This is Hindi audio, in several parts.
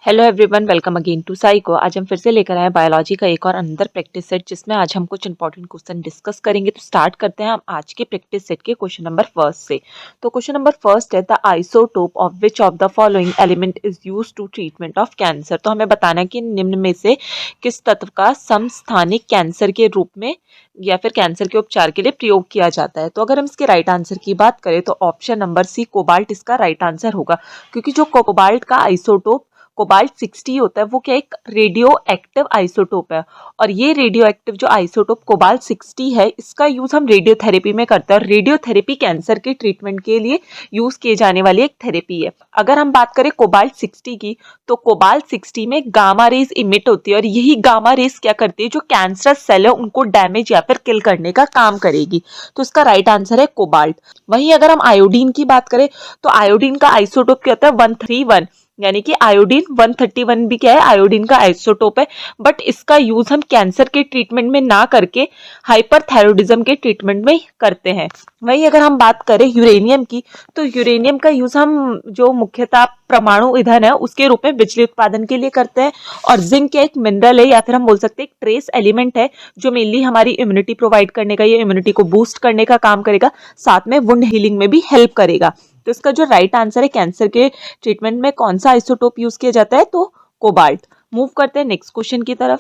Hello everyone, welcome again to psycho. आज हम फिर से लेकर आए बायोलॉजी का एक और अंदर प्रैक्टिस सेट, जिसमें आज हम कुछ इंपॉर्टेंट क्वेश्चन डिस्कस करेंगे। तो स्टार्ट करते हैं हम आज के प्रैक्टिस सेट के क्वेश्चन नंबर फर्स्ट से। तो क्वेश्चन नंबर फर्स्ट है, the isotope of which of the following element is used to treatment of cancer. तो हमें बताना है कि निम्न में से किस तत्व का समस्थानिक कैंसर के रूप में या फिर कैंसर के उपचार के लिए प्रयोग किया जाता है। तो अगर हम इसके राइट आंसर की बात करें तो ऑप्शन नंबर सी कोबाल्ट इसका राइट आंसर होगा, क्योंकि जो कोबाल्ट का आइसोटोप कोबाल्ट 60 होता है वो क्या एक रेडियो एक्टिव आइसोटोप है। और ये रेडियो एक्टिव जो आइसोटोप कोबाल्ट 60 है, इसका यूज हम रेडियोथेरेपी में करते हैं। और रेडियोथेरेपी कैंसर के ट्रीटमेंट के लिए यूज किए जाने वाली एक थेरेपी है। अगर हम बात करें कोबाल्ट 60 की, तो कोबाल्ट 60 में गामा रेज इमिट होती है, और यही गामा रेज क्या करती है, जो कैंसरस सेल है उनको डैमेज या फिर किल करने का काम करेगी। तो इसका राइट आंसर है कोबाल्ट। वहीं अगर हम आयोडीन की बात करें तो आयोडीन का आइसोटोप क्या होता है 131, यानी कि आयोडीन 131 भी क्या है, आयोडीन का आइसोटोप है। बट इसका यूज हम कैंसर के ट्रीटमेंट में ना करके हाइपरथायरॉयडिज्म के ट्रीटमेंट में करते हैं। वहीं अगर हम बात करें यूरेनियम की, तो यूरेनियम का यूज हम जो मुख्यतः परमाणु ईंधन है उसके रूप में बिजली उत्पादन के लिए करते हैं। और जिंक एक मिनरल है, या फिर हम बोल सकते हैं एक ट्रेस एलिमेंट है, जो मेनली हमारी इम्यूनिटी प्रोवाइड करने का, ये इम्यूनिटी को बूस्ट करने का काम करेगा, साथ में वुंड हीलिंग में भी हेल्प करेगा। तो इसका जो राइट आंसर है, कैंसर के ट्रीटमेंट में कौन सा आइसोटोप यूज किया जाता है, तो कोबाल्ट। मूव करते हैं नेक्स्ट क्वेश्चन की तरफ।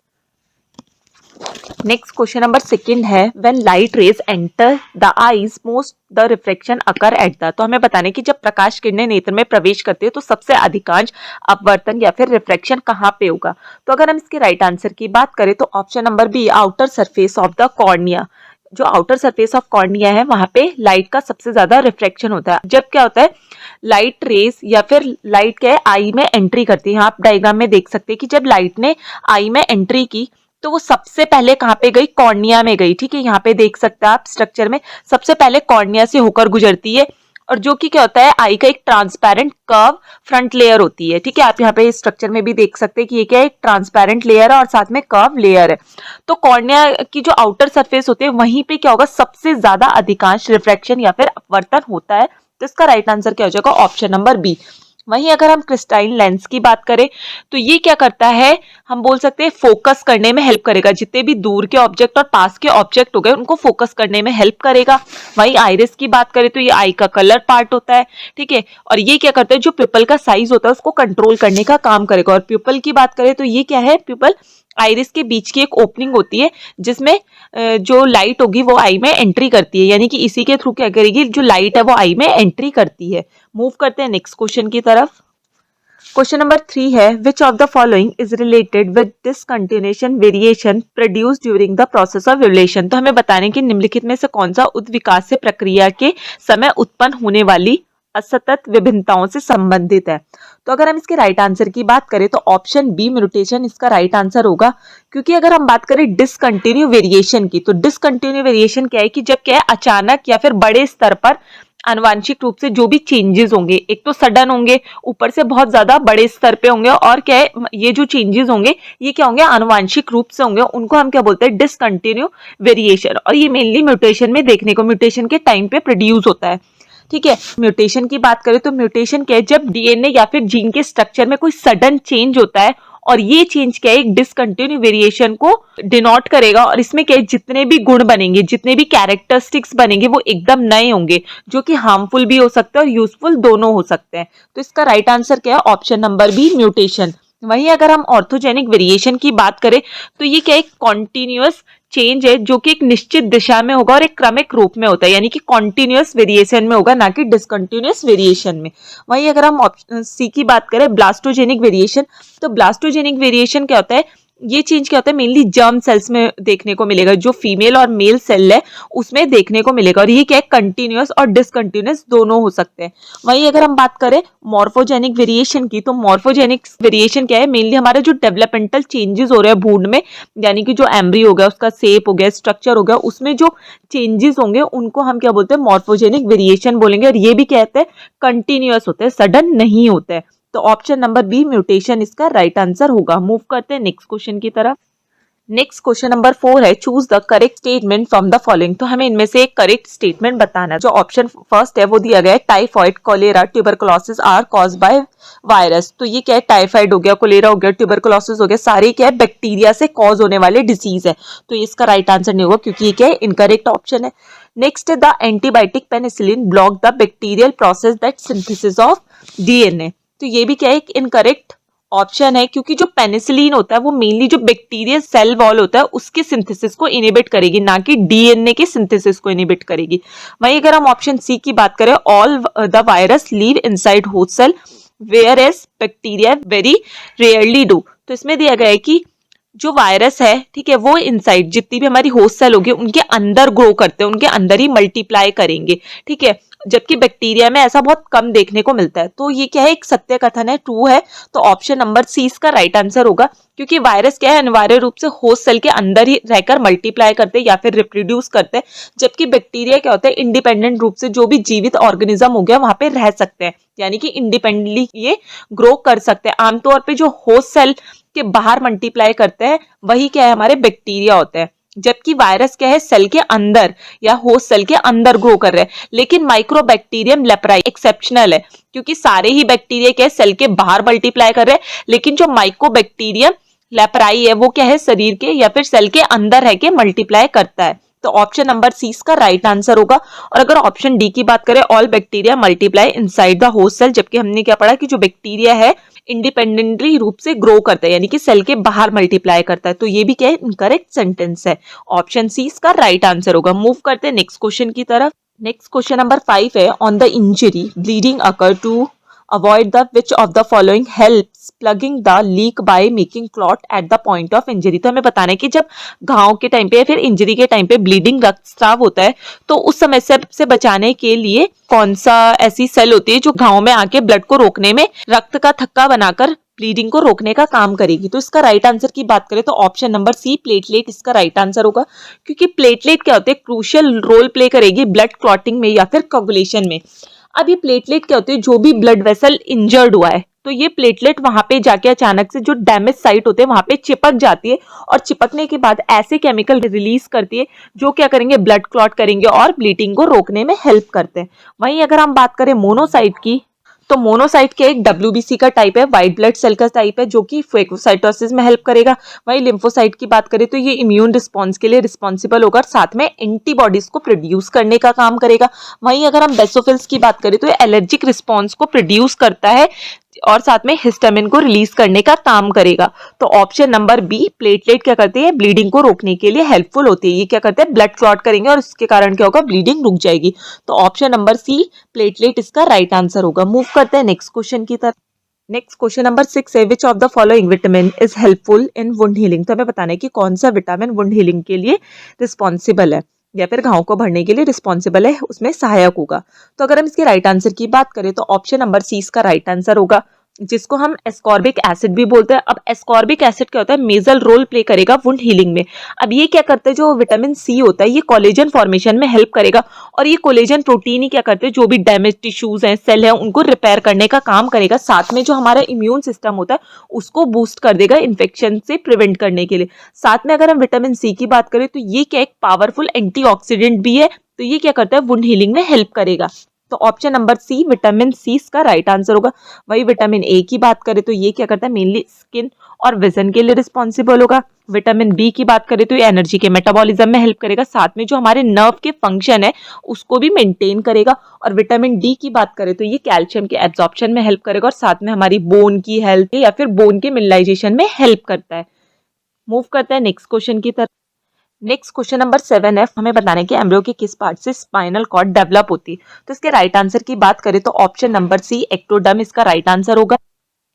नेक्स्ट क्वेश्चन नंबर सेकंड है, when light rays enter the eyes most the refraction occur at the. तो हमें बताने कि जब प्रकाश किरणें नेत्र में प्रवेश करती है तो सबसे अधिकांश अपवर्तन या फिर रिफ्रैक्शन कहाँ पे होगा। तो अगर हम इसके राइट आंसर की बात करें तो option number B, outer surface of the cornea. जो आउटर सरफेस ऑफ कॉर्निया है वहां पे लाइट का सबसे ज्यादा रिफ्रैक्शन होता है। जब क्या होता है, लाइट रेस या फिर लाइट क्या है आई में एंट्री करती है। आप डायग्राम में देख सकते हैं कि जब लाइट ने आई में एंट्री की तो वो सबसे पहले कहाँ पे गई, कॉर्निया में गई। ठीक है, यहाँ पे देख सकते हैं आप स्ट्रक्चर में सबसे पहले कॉर्निया से होकर गुजरती है, और जो कि क्या होता है, आई का एक ट्रांसपेरेंट कर्व फ्रंट लेयर होती है। ठीक है, आप यहाँ पे स्ट्रक्चर में भी देख सकते हैं कि ये क्या है, एक ट्रांसपेरेंट लेयर है और साथ में कर्व लेयर है। तो कॉर्निया की जो आउटर सरफेस होती है वहीं पे क्या होगा, सबसे ज्यादा अधिकांश रिफ्रैक्शन या फिर अपवर्तन होता है। तो इसका राइट आंसर क्या हो जाएगा, ऑप्शन नंबर बी। वहीं अगर हम क्रिस्टाइन लेंस की बात करें तो ये क्या करता है, हम बोल सकते हैं फोकस करने में हेल्प करेगा। जितने भी दूर के ऑब्जेक्ट और पास के ऑब्जेक्ट हो गए उनको फोकस करने में हेल्प करेगा। वहीं आइरिस की बात करें तो ये आई का कलर पार्ट होता है। ठीक है, और ये क्या करता है, जो प्यूपल का साइज होता है उसको कंट्रोल करने का काम करेगा। और प्यूपल की बात करें तो ये क्या है, प्यूपल आइरिस के बीच की एक ओपनिंग होती है जिसमें जो लाइट होगी वो आई में एंट्री करती है, यानी कि इसी के थ्रू क्या करेगी, जो लाइट है वो आई में एंट्री करती है। मूव करते हैं नेक्स्ट क्वेश्चन की तरफ। क्वेश्चन नंबर 3 है, विच of the following is related with discontinuation variation produce during the process of revolution. तो हमें बताने की निम्नलिखित में से कौन सा उत्विकास से प्रक्रिया के समय उत्पन्न होने वाली असतत विभिन्नताओं से संबंधित है। तो अगर हम इसके राइट आंसर की बात करें तो ऑप्शन बी म्यूटेशन इसका राइट आंसर होगा, क्योंकि अगर हम बात करें डिसकंटिन्यू वेरिएशन की, तो डिसकंटिन्यू वेरिएशन क्या है कि जब क्या है, अचानक या फिर बड़े स्तर पर आनुवांशिक रूप से जो भी चेंजेस होंगे, एक तो सडन होंगे, ऊपर से बहुत ज्यादा बड़े स्तर पे होंगे, और क्या है, ये जो चेंजेस होंगे ये क्या होंगे, आनुवांशिक रूप से होंगे, उनको हम क्या बोलते हैं, डिसकंटिन्यू वेरिएशन। और ये मेनली म्यूटेशन में देखने को, म्यूटेशन के टाइम पे प्रोड्यूस होता है। ठीक है, म्यूटेशन की बात करें तो म्यूटेशन क्या है, जब डीएनए या फिर जीन के स्ट्रक्चर में कोई सडन चेंज होता है, और ये चेंज क्या है, एक डिसकंटिन्यू वेरिएशन को डिनोट करेगा। और इसमें क्या है, जितने भी गुण बनेंगे, जितने भी कैरेक्टरिस्टिक्स बनेंगे वो एकदम नए होंगे, जो कि हार्मफुल भी हो सकते हैं और यूजफुल दोनों हो सकते हैं। तो इसका राइट आंसर क्या है, ऑप्शन नंबर बी म्यूटेशन। वहीं अगर हम ऑर्थोजेनिक वेरिएशन की बात करें तो ये क्या है, कॉन्टिन्यूअस चेंज है जो कि एक निश्चित दिशा में होगा और एक क्रमिक रूप में होता है, यानी कि कॉन्टिन्यूअस वेरिएशन में होगा, ना कि डिसकंटिन्यूअस वेरिएशन में। वहीं अगर हम ऑप्शन सी की बात करें, ब्लास्टोजेनिक वेरिएशन, तो ब्लास्टोजेनिक वेरिएशन क्या होता है, ये चेंज क्या होता है, मेनली जर्म सेल्स में देखने को मिलेगा, जो फीमेल और मेल सेल है उसमें देखने को मिलेगा। और ये क्या है, कंटिन्यूअस और डिसकंटिन्यूअस दोनों हो सकते हैं। वहीं अगर हम बात करें मॉर्फोजेनिक वेरिएशन की, तो मॉर्फोजेनिक वेरिएशन क्या है, मेनली हमारे जो डेवलपमेंटल चेंजेस हो रहे हैं भ्रूण में, यानी कि जो एम्ब्रियो हो गया, उसका शेप हो गया, स्ट्रक्चर हो गया, उसमें जो चेंजेस होंगे उनको हम क्या बोलते हैं, मॉर्फोजेनिक वेरिएशन बोलेंगे। और ये भी कहते हैं कंटिन्यूअस होते हैं, सडन नहीं होते हैं। तो ऑप्शन नंबर बी म्यूटेशन इसका राइट आंसर होगा। मूव करते हैं नेक्स्ट क्वेश्चन की तरफ। नेक्स्ट क्वेश्चन नंबर 4 है, choose the correct statement from the following. तो हमें इनमें से एक करेक्ट स्टेटमेंट बताना है। जो ऑप्शन फर्स्ट है वो दिया गया है, typhoid, cholera, tuberculosis are caused by virus. तो ये क्या है, टाइफाइड हो गया, कोलेरा हो गया, ट्यूबरकुलोसिस हो गया, सारे क्या है बैक्टीरिया से कॉज होने वाले डिसीज है। तो इसका राइट आंसर नहीं होगा क्योंकि ये क्या है, इनकरेक्ट ऑप्शन है। नेक्स्ट है, the antibiotic penicillin block the bacterial process that synthesis of DNA. तो ये भी क्या है, एक इनकरेक्ट ऑप्शन है क्योंकि जो पेनिसिलिन होता है वो मेनली जो बैक्टीरियल सेल वॉल होता है उसके सिंथेसिस को इनिबिट करेगी, ना कि डीएनए के सिंथेसिस को इनिबिट करेगी। वहीं अगर हम ऑप्शन सी की बात करें, all the virus live inside host cell whereas bacteria very rarely do. तो इसमें दिया गया है कि जो वायरस है, ठीक है, वो इनसाइड जितनी भी हमारी होस्ट सेल होगी उनके अंदर ग्रो करते हैं, उनके अंदर ही मल्टीप्लाई करेंगे, ठीक है, जबकि बैक्टीरिया में ऐसा बहुत कम देखने को मिलता है। तो ये क्या है, एक सत्य कथन है, ट्रू है। तो ऑप्शन नंबर सी इसका राइट आंसर होगा क्योंकि वायरस क्या है, अनिवार्य रूप से होस्ट सेल के अंदर ही रहकर मल्टीप्लाई करते हैं या फिर रिप्रोड्यूस करते हैं, जबकि बैक्टीरिया क्या होता है, इंडिपेंडेंट रूप से जो भी जीवित ऑर्गेनिज्म हो गया वहां पे रह सकते हैं, यानी कि इंडिपेंडेंटली ये ग्रो कर सकते हैं। आमतौर पर जो होस्ट सेल के बाहर मल्टीप्लाई करते हैं वही क्या है, हमारे बैक्टीरिया होते हैं, जबकि वायरस क्या है, सेल के अंदर या होस्ट सेल के अंदर ग्रो कर रहे हैं। लेकिन माइक्रोबैक्टीरियम लेप्राई एक्सेप्शनल है क्योंकि सारे ही बैक्टीरिया क्या है, सेल के बाहर मल्टीप्लाई कर रहे हैं, लेकिन जो माइक्रोबैक्टीरियम लेप्राई है वो क्या है, शरीर के या फिर सेल के अंदर रह के मल्टीप्लाई करता है। तो ऑप्शन नंबर सी इसका राइट आंसर होगा। और अगर ऑप्शन डी की बात करें, all bacteria multiply inside the host cell, जबकि हमने क्या पढ़ा कि जो बैक्टीरिया है इंडिपेंडेंटली रूप से ग्रो करता है, यानी कि सेल के बाहर मल्टीप्लाई करता है। तो ये भी क्या है, इनकरेक्ट सेंटेंस है। ऑप्शन सी इसका राइट आंसर होगा। मूव करते हैं नेक्स्ट क्वेश्चन की तरफ। नेक्स्ट क्वेश्चन नंबर 5 है, on the injury bleeding occur to avoid the which of the following helps plugging the leak by making clot at the point of injury. तो हमें बताना है कि जब घाव के टाइम पे या फिर इंजरी के टाइम पे ब्लीडिंग रक्तस्राव होता है तो उस समस्या से बचाने के लिए कौन सा ऐसी सेल होती है जो घाव में आके ब्लड को रोकने में रक्त का थक्का बनाकर ब्लीडिंग को रोकने का काम करेगी। तो इसका राइट आंसर की बात करें तो ऑप्शन नंबर सी प्लेटलेट इसका राइट आंसर होगा क्योंकि प्लेटलेट क्या होते हैं, क्रूशियल रोल प्ले करेगी ब्लड क्लॉटिंग में या फिर कोगुलेशन में। अब ये प्लेटलेट क्या होती है, जो भी ब्लड वेसल इंजर्ड हुआ है तो ये प्लेटलेट वहां पे जाके अचानक से जो डैमेज साइट होते हैं वहां पे चिपक जाती है और चिपकने के बाद ऐसे केमिकल रिलीज करती है जो क्या करेंगे, ब्लड क्लॉट करेंगे और ब्लीडिंग को रोकने में हेल्प करते हैं। वहीं अगर हम बात करें मोनोसाइट की, तो मोनोसाइट के एक डब्ल्यूबीसी का टाइप है, व्हाइट ब्लड सेल का टाइप है जो कि फेगोसाइटोसिस में हेल्प करेगा। वहीं लिम्फोसाइट की बात करें तो ये इम्यून रिस्पॉन्स के लिए रिस्पॉन्सिबल होगा और साथ में एंटीबॉडीज को प्रोड्यूस करने का काम करेगा। वहीं अगर हम बेसोफिल्स की बात करें तो ये एलर्जिक रिस्पॉन्स को प्रोड्यूस करता है और साथ में हिस्टामिन को रिलीज करने का काम करेगा। तो ऑप्शन नंबर बी प्लेटलेट क्या करते हैं, ब्लीडिंग को रोकने के लिए हेल्पफुल होती है। ये क्या करते हैं, ब्लड क्लॉट करेंगे और इसके कारण क्या होगा, ब्लीडिंग रुक जाएगी। तो ऑप्शन नंबर सी प्लेटलेट इसका राइट आंसर होगा। मूव करते हैं नेक्स्ट क्वेश्चन की तरफ। नेक्स्ट क्वेश्चन नंबर 6 है, विच of the following vitamin is helpful in wound healing. तो हमें बताना है कि कौन सा विटामिन वुंड हीलिंग के लिए रिस्पॉन्सिबल है या फिर घाव को भरने के लिए रिस्पॉन्सिबल है, उसमें सहायक होगा। तो अगर हम इसके राइट आंसर की बात करें तो ऑप्शन नंबर सी इसका राइट आंसर होगा, जिसको हम एस्कॉर्बिक एसिड भी बोलते हैं। अब एस्कॉर्बिक एसिड क्या होता है, मेजर रोल प्ले करेगा वुंड हीलिंग में। अब ये क्या करता है, जो विटामिन सी होता है ये कोलेजन फॉर्मेशन में हेल्प करेगा और ये कोलेजन प्रोटीन ही क्या करते हैं, जो भी डैमेज टिश्यूज हैं, सेल हैं, उनको रिपेयर करने का काम करेगा। साथ में जो हमारा इम्यून सिस्टम होता है उसको बूस्ट कर देगा इन्फेक्शन से प्रिवेंट करने के लिए। साथ में अगर हम विटामिन सी की बात करें तो ये क्या एक पावरफुल एंटीऑक्सीडेंट भी है, तो ये क्या करता है, वुंड हीलिंग में हेल्प करेगा। तो option number C vitamin C इसका राइट आंसर होगा। वही विटामिन ए की बात करें तो ये क्या करता है, मेनली स्किन और विजन के लिए रिस्पॉन्सिबल होगा। विटामिन बी की बात करें तो ये एनर्जी के मेटाबॉलिज्म में हेल्प करेगा, साथ में जो हमारे नर्व के फंक्शन है उसको भी मेंटेन करेगा। और विटामिन डी की बात करें तो ये कैल्शियम के एब्जॉर्प्शन में हेल्प करेगा और साथ में हमारी बोन की हेल्थ या फिर बोन के मिनरलाइजेशन में हेल्प करता है। मूव करते हैं नेक्स्ट क्वेश्चन की तरफ। नेक्स्ट क्वेश्चन नंबर 7 है, हमें बताना है कि एम्ब्रियो के किस पार्ट से स्पाइनल कॉर्ड डेवलप होती है। तो इसके राइट आंसर की बात करें तो ऑप्शन नंबर सी एक्टोडर्म इसका राइट आंसर होगा।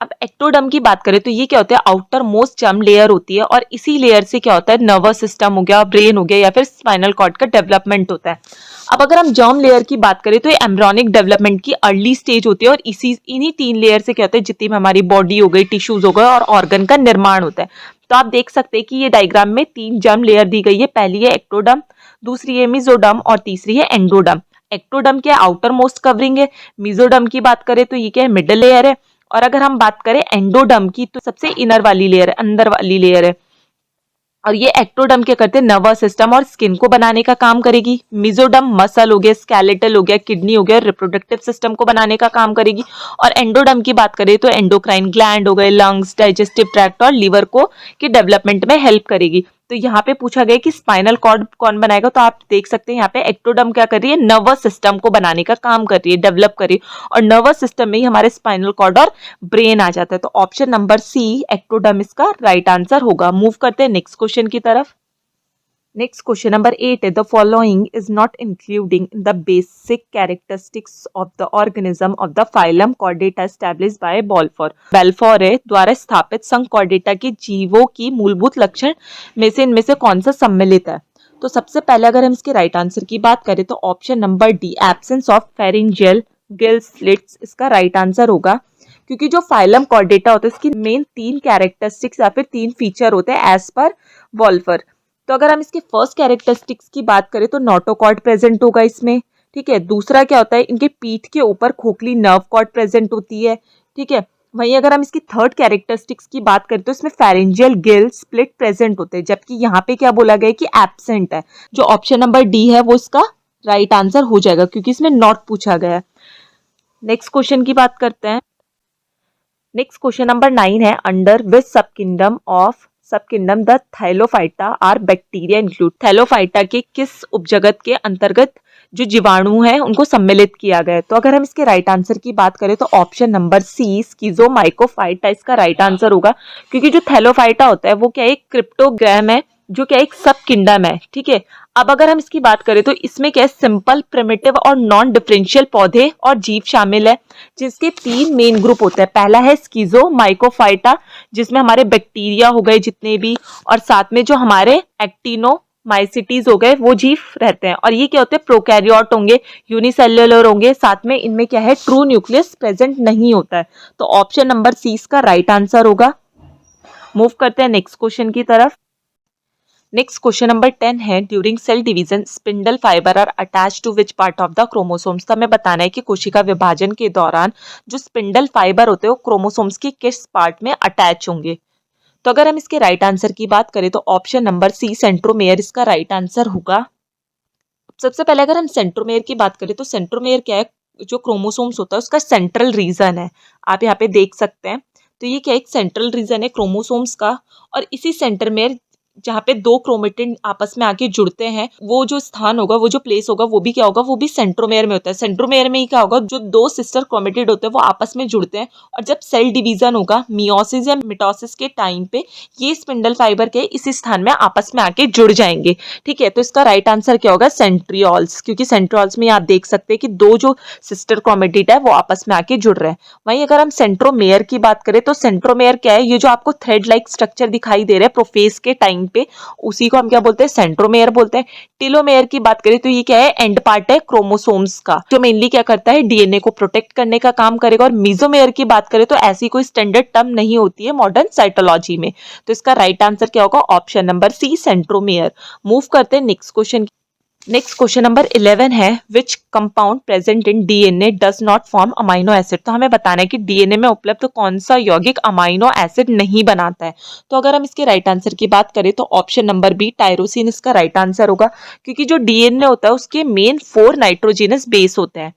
अब एक्टोडर्म की बात करें तो ये क्या होता है, आउटर मोस्ट जर्म लेयर होती है और इसी लेयर से क्या होता है, नर्वस सिस्टम हो गया, ब्रेन हो गया या फिर स्पाइनल कॉर्ड का डेवलपमेंट होता है। अब अगर हम जर्म लेयर की बात करें तो ये एम्ब्रियोनिक डेवलपमेंट की अर्ली स्टेज होती है और इन्हीं 3 लेयर से क्या होता है, जितनी भी हमारी बॉडी हो गई, टिश्यूज हो गए और ऑर्गन का निर्माण होता है। तो आप देख सकते हैं कि ये डायग्राम में 3 जर्म लेयर दी गई है। पहली है एक्टोडर्म, दूसरी है मेसोडर्म और तीसरी है एंडोडर्म। एक्टोडर्म क्या आउटर मोस्ट कवरिंग है, मेसोडर्म की बात करें तो ये क्या है, मिडल लेयर है। और अगर हम बात करें एंडोडर्म की तो सबसे इनर वाली लेयर है, अंदर वाली लेयर है। और ये एक्टोडर्म क्या करते हैं, नर्वस सिस्टम और स्किन को बनाने का काम करेगी। मिजोडर्म मसल हो गया, स्केलेटल हो गया, किडनी हो गया, रिप्रोडक्टिव सिस्टम को बनाने का काम करेगी। और एंडोडर्म की बात करें तो एंडोक्राइन ग्लैंड हो गए, लंग्स, डाइजेस्टिव ट्रैक्ट और लिवर को के डेवलपमेंट में हेल्प करेगी। तो यहाँ पे पूछा गया कि स्पाइनल कॉर्ड कौन बनाएगा, तो आप देख सकते हैं यहाँ पे एक्टोडर्म क्या कर रही है, नर्वस सिस्टम को बनाने का काम कर रही है, डेवलप कर रही है। और नर्वस सिस्टम में ही हमारे स्पाइनल कॉर्ड और ब्रेन आ जाता है। तो ऑप्शन नंबर सी एक्टोडर्म इसका राइट आंसर होगा। मूव करते हैं नेक्स्ट क्वेश्चन की तरफ। Next question number 8 है, the following is not including in the basic characteristics of the organism of the phylum Chordata established by Balfour. Balfour द्वारा स्थापित संघ Chordata के जीवों की मूलभूत लक्षण में से इनमें से कौन सा सम्मिलित है? तो सबसे पहले अगर हम इसके राइट आंसर की बात करें तो option number D absence of pharyngeal gill slits इसका राइट आंसर होगा। क्योंकि जो फाइलम कॉर्डेटा होता है इसकी मेन 3 कैरेक्टरिस्टिक्स या फिर 3 फीचर होते हैं एज पर वॉल्फर। तो अगर हम इसके फर्स्ट कैरेक्टरिस्टिक्स की बात करें तो नोटोकॉर्ड प्रेजेंट होगा इसमें, ठीक है। दूसरा क्या होता है, इनके पीठ के ऊपर खोखली नर्व कॉर्ड प्रेजेंट होती है, ठीक है। वहीं अगर हम इसकी थर्ड कैरेक्टरिस्टिक्स की बात करें तो इसमें फेरेंजियल गिल स्प्लिट प्रेजेंट होते हैं, जबकि यहाँ पे क्या बोला गया है कि एब्सेंट है। जो ऑप्शन नंबर डी है वो इसका राइट आंसर हो जाएगा क्योंकि इसमें नॉट पूछा गया है। नेक्स्ट क्वेश्चन की बात करते हैं। नेक्स्ट क्वेश्चन नंबर 9 है, under which sub kingdom the Thallophyta are bacteria include. Thallophyta के किस उपजगत के अंतर्गत जो जीवाणु है उनको सम्मिलित किया गया है? तो अगर हम इसके राइट आंसर की बात करें तो ऑप्शन नंबर सी स्किज़ोमाइकोफाइटा इसका राइट आंसर होगा। क्योंकि जो थैलोफाइटा होता है वो क्या एक क्रिप्टोग्राम है जो क्या एक सब किंगडम है, ठीक है। अब अगर हम इसकी बात करें तो इसमें क्या है, सिंपल, प्रिमिटिव और नॉन डिफरेंशियल पौधे और जीव शामिल है, जिसके 3 मेन ग्रुप होते हैं। पहला है स्किज़ोमाइकोफाइटा जिसमें हमारे बैक्टीरिया हो गए जितने भी, और साथ में जो हमारे एक्टिनोमाइसिटीज हो गए वो जीव रहते हैं। और ये क्या होते हैं, प्रोकैरियोट होंगे, यूनिसेल्युलर होंगे, साथ में इनमें क्या है ट्रू न्यूक्लियस प्रेजेंट नहीं होता है। तो ऑप्शन नंबर सी इसका राइट आंसर होगा। मूव करते हैं नेक्स्ट क्वेश्चन की तरफ। नेक्स्ट क्वेश्चन नंबर 10 है, during cell division spindle fibre are attach to which part of the chromosomes. तो हमें बताना है कि कोशिका विभाजन के दौरान जो स्पिंडल फाइबर होते हैं वो क्रोमोसोम्स के किस पार्ट में अटैच होंगे। तो अगर हम इसके राइट आंसर की बात करें तो ऑप्शन नंबर सी सेंट्रोमेयर इसका राइट आंसर होगा। सबसे पहले अगर हम सेंट्रोमेयर की बात करें तो सेंट्रोमेयर क्या है, जो क्रोमोसोम्स होता है उसका सेंट्रल रीजन है, आप यहाँ पे देख सकते हैं। तो ये क्या एक सेंट्रल रीजन है क्रोमोसोम्स का, और इसी सेंट्रोमेयर जहाँ पे 2 क्रोमेटिन आपस में आके जुड़ते हैं वो जो स्थान होगा, वो जो प्लेस होगा वो भी क्या होगा, वो भी सेंट्रोमेयर में होता है। सेंट्रोमेयर में ही क्या होगा, जो 2 सिस्टर क्रोमेटिड होते हैं वो आपस में जुड़ते हैं, और जब सेल डिवीजन होगा मियोसिस या मिटोसिस के टाइम पे ये स्पिंडल फाइबर के इसी स्थान में आपस में आके जुड़ जाएंगे, ठीक है। तो इसका राइट आंसर क्या होगा, सेंट्रियोल्स, क्योंकि सेंट्रियोल्स में आप देख सकते हैं कि 2 जो सिस्टर क्रोमेटिड है वो आपस में आके जुड़ रहे हैं। वहीं अगर हम सेंट्रोमेयर की बात करें तो सेंट्रोमेयर क्या है, ये जो आपको थ्रेड लाइक स्ट्रक्चर दिखाई दे रहा है प्रोफेज के टाइम पे, उसी को हम क्या बोलते हैं, सेंट्रोमेयर बोलते हैं। टेलोमेयर की बात करें तो ये क्या है, एंड पार्ट है क्रोमोसोम्स का, जो मेनली क्या करता है डीएनए को प्रोटेक्ट करने का काम करेगा। और मीजोमेयर की बात करें तो ऐसी कोई स्टैंडर्ड टर्म नहीं होती है मॉडर्न साइटोलॉजी में। तो इसका राइट आंसर क्या होगा, option number C centromere. Move करते हैं next question. Next question number 11 है, which compound present in DNA does not form amino acid. तो हमें बताना है कि डीएनए में उपलब्ध कौन सा यौगिक अमाइनो एसिड नहीं बनाता है। तो अगर हम इसके राइट आंसर की बात करें तो ऑप्शन नंबर बी टायरोसिन इसका राइट आंसर होगा। क्योंकि जो डीएनए होता है उसके मेन 4 नाइट्रोजिनस बेस होते हैं।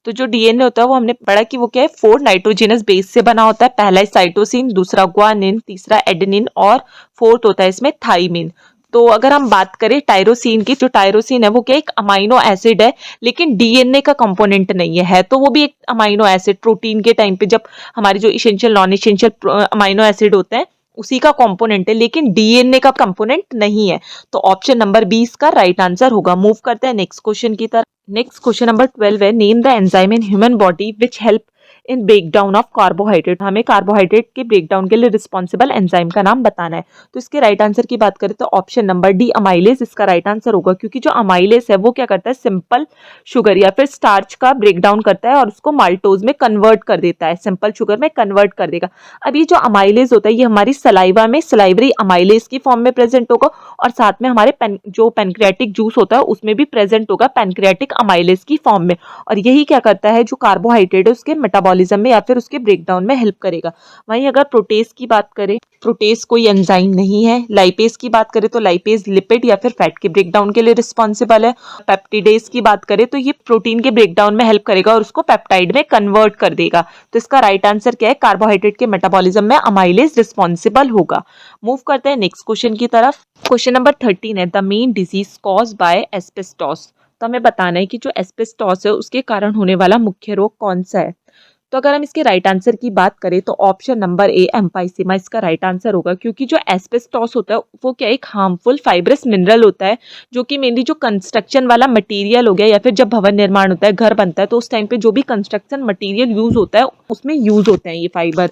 तो जो डीएनए होता है वो हमने पढ़ा कि वो क्या है 4 नाइट्रोजिनस बेस से बना होता है। पहला है साइटोसिन, दूसरा ग्वानिन, तीसरा एडेनिन और फोर्थ होता है इसमें थाइमिन। तो अगर हम बात करें टायरोसिन की, जो टायरोसिन है वो क्या एक अमाइनो एसिड है, लेकिन डीएनए का कंपोनेंट नहीं है तो वो भी एक अमाइनो एसिड प्रोटीन के टाइम पे जब हमारे जो essential non essential amino acid होते हैं उसी का कंपोनेंट है, लेकिन डीएनए का कंपोनेंट नहीं है। तो ऑप्शन नंबर 20 का राइट आंसर होगा। मूव करते हैं नेक्स्ट क्वेश्चन की तरफ। नेक्स्ट क्वेश्चन नंबर 12 है, name the enzyme in human body which help in breakdown of carbohydrate. हमें कार्बोहाइड्रेट के ब्रेकडाउन के लिए रिस्पॉन्सिबल एंजाइम का नाम बताना है। तो इसके राइट आंसर की बात करें तो ऑप्शन नंबर डी अमाइलेज इसका राइट आंसर होगा। क्योंकि जो अमाइलेज है वो क्या करता है, सिंपल शुगर या फिर स्टार्च का ब्रेकडाउन करता है और उसको माल्टोज में कन्वर्ट कर देता है, सिंपल शुगर में कन्वर्ट कर देगा। अब ये जो अमाइलेज होता है ये हमारी सलाइवा में सलाइवरी अमाइलेज की फॉर्म में प्रेजेंट होगा, और साथ में हमारे जो पैनक्रियाटिक जूस होता है उसमें भी प्रेजेंट होगा पैनक्रियाटिक अमाइलेज की फॉर्म में। और यही क्या करता है, जो कार्बोहाइड्रेट है उसके मेटाबॉलिज्म मेटाबॉलिज्म में या फिर उसके ब्रेकडाउन में हेल्प करेगा। वहीं अगर प्रोटेज की बात करें, प्रोटेज कोई एंजाइम नहीं है। लाइपेज की बात करें तो लाइपेज लिपिड या फिर फैट के ब्रेकडाउन के लिए रिस्पॉन्सिबल है। पेप्टिडेज की बात करें तो ये प्रोटीन के ब्रेकडाउन में हेल्प करेगा और उसको पेप्टाइड में कन्वर्ट कर देगा। तो इसका राइट आंसर क्या है? कार्बोहाइड्रेट के मेटाबॉलिज्म में अमाइलेज रिस्पॉन्सिबल होगा। मूव करते हैं नेक्स्ट क्वेश्चन की तरफ। क्वेश्चन नंबर 13 है, the main disease cause by asbestos. तो हमें बताना है कि जो एस्बेस्टोस है उसके कारण होने वाला मुख्य रोग कौन सा है। तो अगर हम इसके राइट आंसर की बात करें तो ऑप्शन नंबर ए एम्फाइसीमा इसका राइट आंसर होगा, क्योंकि जो एस्बेस्टोस होता है वो क्या एक हार्मफुल फाइब्रस मिनरल होता है, जो कि मेनली जो कंस्ट्रक्शन वाला मटेरियल हो गया या फिर जब भवन निर्माण होता है, घर बनता है, तो उस टाइम पे जो भी कंस्ट्रक्शन मटेरियल यूज होता है उसमें यूज होते हैं ये फाइबर।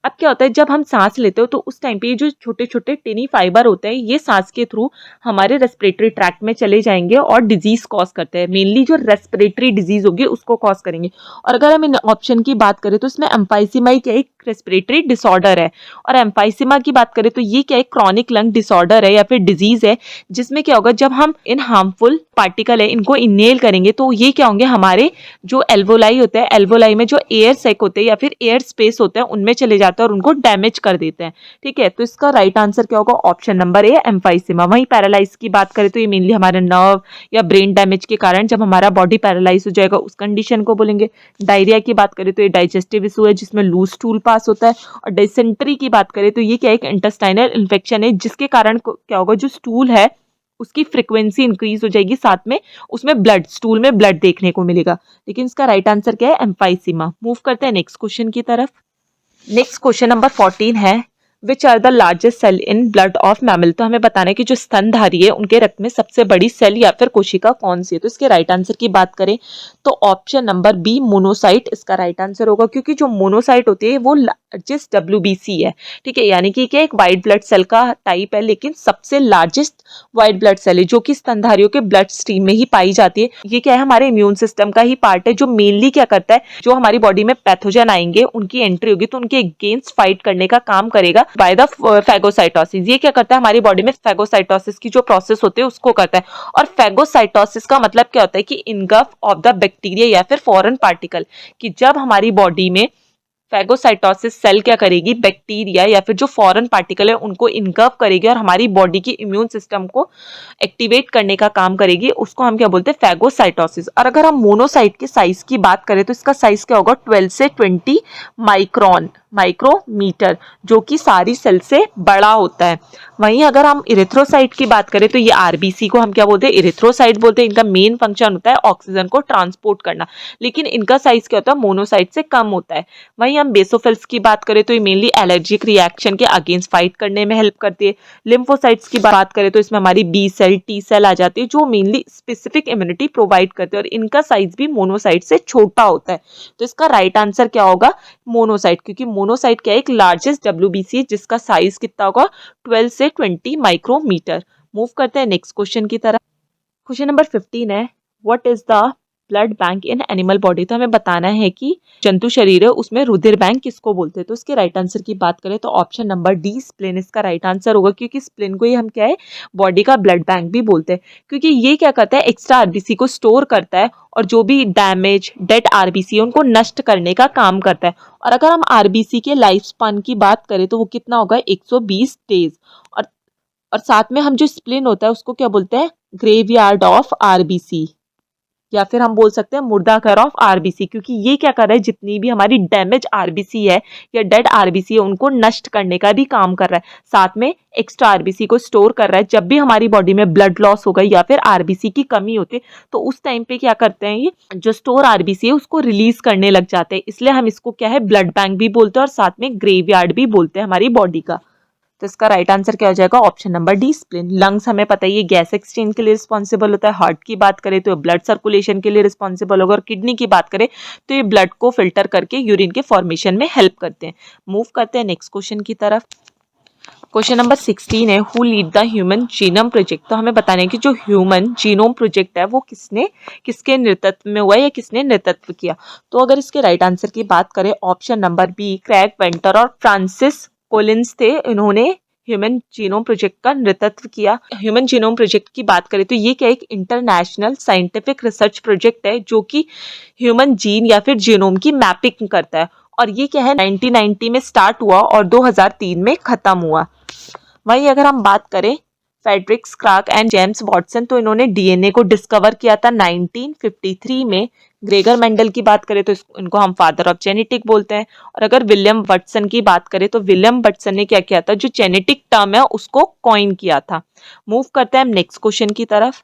अब क्या होता है, जब हम सांस लेते हो तो उस टाइम पे ये जो छोटे छोटे टिनी फाइबर होते हैं ये सांस के थ्रू हमारे रेस्पिरेटरी ट्रैक्ट में चले जाएंगे और डिजीज कॉज करते हैं। मेनली जो रेस्पिरेटरी डिजीज होगी उसको कॉज करेंगे। और अगर हम इन ऑप्शन की बात करें तो इसमें एम्फाइसीमा क्या एक रेस्पिरेटरी डिसऑर्डर है, और एम्फाइसीमा की बात करें तो ये क्या एक क्रॉनिक लंग डिसऑर्डर है या फिर डिजीज है, जिसमें क्या होगा जब हम इन हार्मफुल पार्टिकल है इनको इनहेल करेंगे तो ये क्या होंगे हमारे जो एल्वोलाई होते हैं, एल्वोलाई में जो एयर सैक होते हैं या फिर एयर स्पेस होते हैं उनमें चले जाते हैं और उनको डैमेज कर देते हैं। ठीक है, तो इसका राइट आंसर क्या होगा? Option number A emphysema. वहीं पैरालाइज की बात करें तो ये मेनली हमारे नर्व या ब्रेन डैमेज के कारण जब हमारा बॉडी पैरालाइज हो जाएगा उस कंडीशन को बोलेंगे। डायरिया की बात करें तो ये डाइजेस्टिव इशू है जिसमें लूज स्टूल पास होता है। और डिसेंट्री की बात करें तो ये क्या एक इंटेस्टाइनल इन्फेक्शन है जिसके कारण क्या होगा जो स्टूल है उसकी फ्रीक्वेंसी इंक्रीज हो जाएगी, साथ में उसमें ब्लड स्टूल में ब्लड देखने को मिलेगा। लेकिन इसका राइट आंसर क्या है? एम्फाइसीमा। मूव करते हैं नेक्स्ट क्वेश्चन की तरफ। नेक्स्ट क्वेश्चन नंबर 14 है, which are the largest cell in blood of mammal. तो हमें बताना है कि जो स्तनधारी है उनके रक्त में सबसे बड़ी सेल या फिर कोशिका कौन सी है। तो इसके राइट आंसर की बात करें तो ऑप्शन नंबर बी मोनोसाइट इसका राइट आंसर होगा, क्योंकि जो मोनोसाइट होती है वो लार्जेस्ट WBC है। ठीक है, यानी कि क्या एक व्हाइट ब्लड सेल का टाइप है लेकिन सबसे लार्जेस्ट व्हाइट ब्लड सेल है जो कि स्तनधारियों के ब्लड स्ट्रीम में ही पाई जाती है। ये क्या है हमारे इम्यून सिस्टम का ही पार्ट है जो मेनली क्या करता है, जो हमारी बॉडी में पैथोजन आएंगे उनकी एंट्री होगी तो उनके अगेंस्ट फाइट करने का काम करेगा बाय द फैगोसाइटोसिस। ये क्या करता है हमारी बॉडी में फैगोसाइटोसिस की जो प्रोसेस होती है उसको करता है। और फैगोसाइटोसिस का मतलब क्या होता है कि इनगल्फ ऑफ द बैक्टीरिया या फिर फॉरेन पार्टिकल, कि जब हमारी बॉडी में फैगोसाइटोसिस सेल क्या करेगी, बैक्टीरिया या फिर जो फॉरेन पार्टिकल है उनको इनकर्व करेगी और हमारी बॉडी की इम्यून सिस्टम को एक्टिवेट करने का काम करेगी, उसको हम क्या बोलते हैं? फैगोसाइटोसिस। और अगर हम मोनोसाइट के साइज की बात करें तो इसका साइज क्या होगा? 12 से 20 माइक्रोमीटर, जो कि सारी सेल से बड़ा होता है। वहीं अगर हम इरिथ्रोसाइट की बात करें तो ये RBC को हम क्या बोलते हैं? इरिथ्रोसाइट बोलते हैं। इनका मेन फंक्शन होता है ऑक्सीजन को ट्रांसपोर्ट करना, लेकिन इनका साइज क्या होता है? मोनोसाइट से कम होता है। वहीं हम बेसोफिल्स की बात करें तो ये मेनली एलर्जिक रिएक्शन के अगेंस्ट फाइट करने में हेल्प करती है। लिम्फोसाइट्स की बात करें तो इसमें हमारी B सेल T सेल आ जाती है जो मेनली स्पेसिफिक इम्यूनिटी प्रोवाइड करते हैं और इनका साइज भी मोनोसाइट से छोटा होता है। तो इसका राइट आंसर क्या होगा? मोनोसाइट, क्योंकि मोनोसाइट क्या है एक लार्जेस्ट WBC है जिसका साइज कितना होगा? 12 से 20 माइक्रोमीटर। मूव करते हैं नेक्स्ट क्वेश्चन की तरफ। क्वेश्चन नंबर 15 है, what is the blood bank in animal body. तो हमें बताना है कि जंतु शरीर है उसमें रुधिर बैंक किसको बोलते हैं। तो इसके राइट आंसर की बात करें तो ऑप्शन नंबर डी स्प्लेन इसका राइट आंसर होगा, क्योंकि स्प्लेन को ही हम क्या है बॉडी का ब्लड बैंक भी बोलते हैं, क्योंकि ये क्या करता है एक्स्ट्रा RBC को स्टोर करता है और जो भी डैमेज डेड RBC है उनको नष्ट करने का काम करता है। और अगर हम RBC के लाइफ स्पान की बात करें तो वो कितना होगा? 120 डेज। और साथ में हम जो स्प्लेन होता है उसको क्या बोलते हैं? ग्रेवयार्ड ऑफ RBC, या फिर हम बोल सकते हैं मुर्दा घर ऑफ RBC, क्योंकि ये क्या कर रहा है जितनी भी हमारी डैमेज RBC है या डेड RBC है उनको नष्ट करने का भी काम कर रहा है, साथ में एक्स्ट्रा RBC को स्टोर कर रहा है। जब भी हमारी बॉडी में ब्लड लॉस हो गई या फिर RBC की कमी होती है तो उस टाइम पे क्या करते हैं ये जो स्टोर RBC है उसको रिलीज करने लग जाते हैं, इसलिए हम इसको क्या है ब्लड बैंक भी बोलते हैं और साथ में ग्रेवयार्ड भी बोलते हैं हमारी बॉडी का। तो इसका राइट आंसर क्या हो जाएगा? Option number D spleen. Lungs हमें पता है ये गैस एक्सचेंज के लिए रिस्पॉन्सिबल होता है। हार्ट की बात करें तो ब्लड सर्कुलेशन के लिए रिस्पॉन्सिबल होगा और किडनी की बात करें तो ये ब्लड को फिल्टर करके यूरिन के फॉर्मेशन में हेल्प करते हैं। मूव करते हैं नेक्स्ट क्वेश्चन की तरफ। क्वेश्चन नंबर 16 है, who lead the human genome project. तो हमें बताना है कि जो ह्यूमन जीनोम प्रोजेक्ट है वो किसके नेतृत्व में हुआ है या किसने नेतृत्व किया। तो अगर इसके राइट आंसर की बात करें option number B Craig Venter और फ्रांसिस कोलिंस थे, इन्होंने ह्यूमन जीनोम प्रोजेक्ट का नेतृत्व किया। ह्यूमन जीनोम प्रोजेक्ट की बात करें तो ये क्या एक इंटरनेशनल साइंटिफिक रिसर्च प्रोजेक्ट है जो कि ह्यूमन जीन या फिर जीनोम की मैपिंग करता है, और ये क्या है 1990 में स्टार्ट हुआ और 2003 में खत्म हुआ। वहीं अगर हम बात करें फेडरिक्स क्राक एंड जेम्स वॉटसन, तो इन्होंने डीएनए को डिस्कवर किया था 1953 में। ग्रेगर मेंडल की बात करें तो इनको हम फादर ऑफ जेनेटिक बोलते हैं। और अगर विलियम वटसन की बात करें तो विलियम वटसन ने क्या किया था, जो जेनेटिक टर्म है उसको कॉइन किया था। मूव करते हैं हम नेक्स्ट क्वेश्चन की तरफ।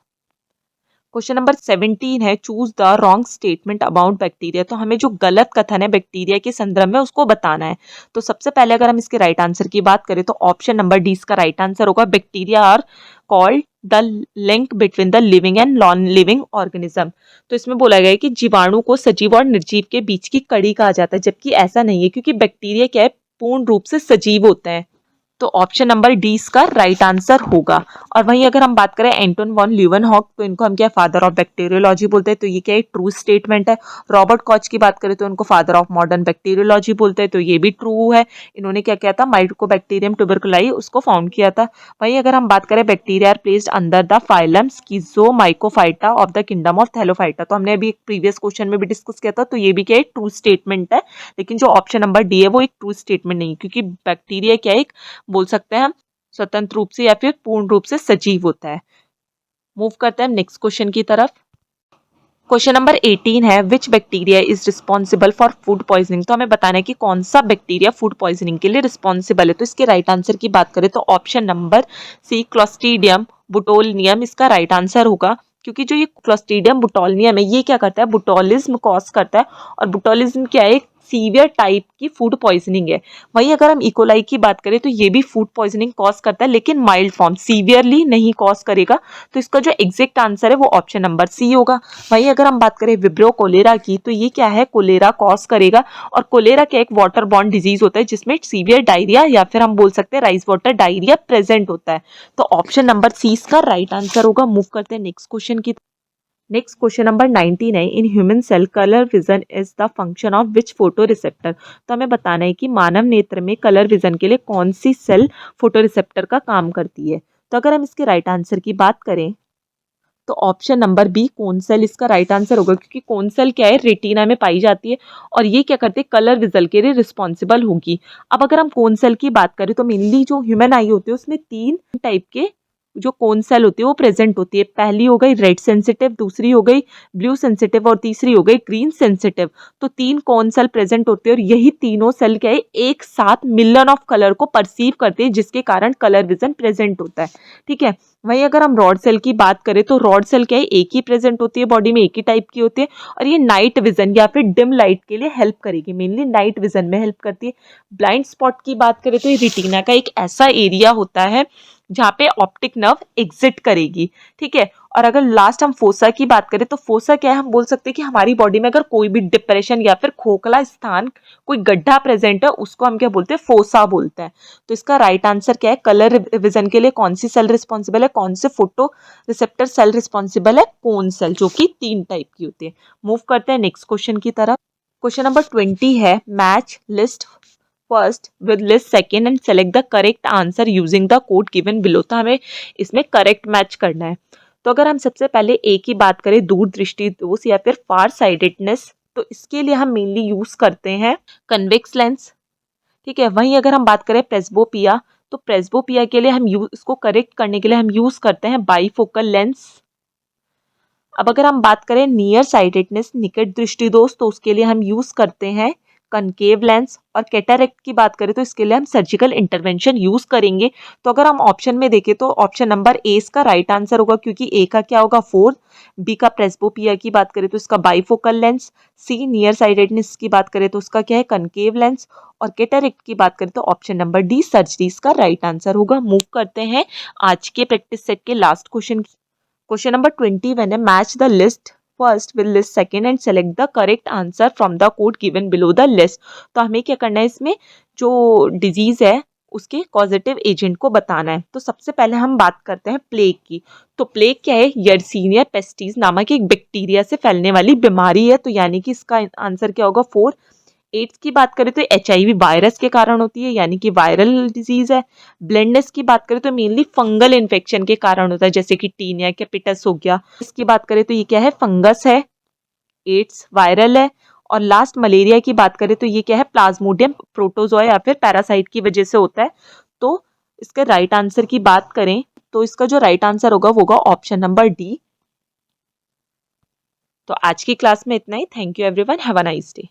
क्वेश्चन नंबर 17 है, choose the wrong statement about bacteria. तो हमें जो गलत कथन है बैक्टीरिया के संदर्भ में उसको बताना है। तो सबसे पहले अगर हम इसके राइट आंसर की बात करें तो ऑप्शन नंबर डी इसका राइट आंसर होगा। Bacteria are called the link between the living and non living organism. तो इसमें बोला गया है कि जीवाणु को सजीव और निर्जीव के बीच की कड़ी कहा जाता है, जबकि ऐसा नहीं है क्योंकि बैक्टीरिया क्या है पूर्ण रूप से सजीव होते हैं। तो ऑप्शन नंबर डी इसका राइट आंसर होगा। और वहीं अगर हम बात करें एंटोन वॉन ल्यूवेनहॉक, तो इनको हम क्या फादर ऑफ बैक्टीरियोलॉजी बोलते हैं, तो ये क्या एक ट्रू स्टेटमेंट है। रॉबर्ट कॉच की बात करें तो इनको फादर ऑफ मॉडर्न बैक्टीरियोलॉजी बोलते हैं, तो ये भी ट्रू है। इन्होंने क्या किया था, माइकोबैक्टीरियम ट्यूबरकुलाई उसको फाउंड किया था। वहीं अगर हम बात करें bacteria are placed under the phylum schizomycophyta of the kingdom of thallophyta, तो हमने अभी एक प्रीवियस क्वेश्चन में भी डिस्कस किया था, तो ये भी क्या एक ट्रू स्टेटमेंट है। लेकिन जो ऑप्शन नंबर डी है वो एक ट्रू स्टेटमेंट नहीं, क्योंकि बैक्टीरिया क्या एक बोल सकते हैं हम स्वतंत्र रूप से या फिर पूर्ण रूप से सजीव होता है। मूव करते हैं नेक्स्ट क्वेश्चन की तरफ। क्वेश्चन नंबर 18 है, विच bacteria is responsible for food poisoning. तो हमें बताना है कि कौन सा बैक्टीरिया फूड पॉइजनिंग के लिए रिस्पॉन्सिबल है। तो इसके राइट आंसर की बात करें तो ऑप्शन नंबर सी क्लोस्ट्रीडियम बुटोलिनियम इसका राइट आंसर होगा। क्योंकि जो ये क्लोस्ट्रीडियम बुटोलिनियम है ये क्या करता है, बुटोलिज्म कॉज करता है। और बुटोलिज्म क्या है, एक सीवियर टाइप की फूड पॉइजनिंग है। वहीं अगर हम इकोलाई की बात करें तो ये भी फूड पॉइजनिंग कॉज करता है, लेकिन माइल्ड फॉर्म, सीवियरली नहीं कॉज करेगा। तो इसका जो एग्जैक्ट आंसर है वो ऑप्शन नंबर सी होगा। वहीं अगर हम बात करें विब्रियो कोलेरा की, तो ये क्या है, कोलेरा कॉज करेगा। और कोलेरा क्या एक वाटर बॉर्न डिजीज होता है जिसमें सीवियर डायरिया या फिर हम बोल सकते हैं राइस वाटर डायरिया प्रेजेंट होता है। तो ऑप्शन नंबर सी इसका राइट आंसर होगा। मूव करते हैं नेक्स्ट क्वेश्चन की। नेक्स्ट क्वेश्चन नंबर 19 है, in human cell colour vision is the function of which photoreceptor. तो हमें बताना है कि मानव नेत्र में कलर विजन के लिए कौन सी सेल फोटो रिसेप्टर का काम करती है। तो अगर हम इसके राइट आंसर की बात करें तो option number B cone cell इसका राइट आंसर होगा, क्योंकि कोन सेल क्या है रेटिना में पाई जाती है और ये क्या करते हैं कलर विजन के लिए रिस्पॉन्सिबल होगी। अब अगर हम कोन सेल की बात करें तो मेनली जो ह्यूमन आई होती है उसमें 3 टाइप के जो कोन सेल होती है वो प्रेजेंट होती है। पहली हो गई रेड सेंसिटिव, दूसरी हो गई ब्लू सेंसिटिव और तीसरी हो गई ग्रीन सेंसिटिव। तो 3 कोन सेल प्रेजेंट होते हैं और यही तीनों सेल क्या है एक साथ मिलियन ऑफ कलर को परसीव करते हैं, जिसके कारण कलर विजन प्रेजेंट होता है। ठीक है। वहीं अगर हम रॉड सेल की बात करें तो रॉड सेल क्या है एक ही प्रेजेंट होती है बॉडी में, एक ही टाइप की होती है और ये नाइट विजन या फिर डिम लाइट के लिए हेल्प करेगी, मेनली नाइट विजन में हेल्प करती है। ब्लाइंड स्पॉट की बात करें तो ये रेटिना का एक ऐसा एरिया होता है जहाँ पे ऑप्टिक नर्व एग्जिट करेगी। ठीक है। और अगर लास्ट हम फोसा की बात करें तो फोसा क्या है, हम बोल सकते हैं कि हमारी बॉडी में अगर कोई भी डिप्रेशन या फिर खोखला स्थान कोई गड्ढा प्रेजेंट है उसको हम क्या बोलते हैं, फोसा बोलते हैं। तो इसका राइट आंसर क्या है, कलर विजन के लिए कौन सी सेल रिस्पॉन्सिबल है, कौन से फोटो रिसेप्टर सेल रिस्पॉन्सिबल है, कोन सेल, जो कि 3 टाइप की होती है। मूव करते हैं नेक्स्ट क्वेश्चन की तरफ। क्वेश्चन नंबर 20 है, match list first with list second and select the correct answer using the code given below. तो हमें इसमें करेक्ट मैच करना है। तो अगर हम सबसे पहले ए की बात करें, दूरदृष्टि दोष या फिर फार साइडेडनेस, तो इसके लिए हम मेनली यूज करते हैं कन्वेक्स लेंस। ठीक है। वहीं अगर हम बात करें प्रेस्बोपिया, तो प्रेस्बोपिया के लिए हम इसको करेक्ट करने के लिए हम यूज करते हैं बाईफोकल लेंस। अब अगर हम बात करें नियर साइडेडनेस निकट दृष्टि दोष, तो उसके लिए हम यूज करते हैं कनकेव लेंस। और कैटरेक्ट की बात करें तो इसके लिए हम सर्जिकल इंटरवेंशन यूज करेंगे। तो अगर हम ऑप्शन में देखें तो ऑप्शन नंबर ए इसका राइट आंसर होगा, क्योंकि ए का क्या होगा 4, बी का प्रेस्बोपिया की बात करें तो इसका बाईफोकल लेंस, सी नियर साइडेडनेस की बात करें तो उसका क्या है कनकेव लेंस, और कैटरेक्ट की बात करें तो ऑप्शन नंबर डी सर्जरी इसका राइट आंसर होगा। मूव करते हैं आज के प्रैक्टिस सेट के लास्ट क्वेश्चन। क्वेश्चन नंबर 21 है, match the list first with list second and select the correct answer from the code given below the list. तो हमें क्या करना है, इसमें जो डिजीज है उसके कॉजेटिव एजेंट को बताना है। तो सबसे पहले हम बात करते हैं प्लेग की। तो प्लेग क्या है, यर्सीनिया पेस्टिस नामक एक बैक्टीरिया से फैलने वाली बीमारी है। तो यानी कि इसका आंसर क्या होगा 4, एड्स की बात करें तो HIV वायरस के कारण होती है, यानी कि वायरल डिजीज है। ब्लाइंडनेस की बात करें तो मेनली फंगल इन्फेक्शन के कारण होता है, जैसे कि टीनिया कैपिटस हो गया। इसकी बात करें तो ये क्या है, फंगस है। एड्स वायरल है। और लास्ट मलेरिया की बात करें तो ये क्या है, प्लाज्मोडियम प्रोटोजोआ या फिर पैरासाइट की वजह से होता है। तो इसके राइट आंसर की बात करें तो इसका जो राइट आंसर होगा वो होगा ऑप्शन नंबर डी। तो आज की क्लास में इतना ही। Thank you everyone, have a nice day.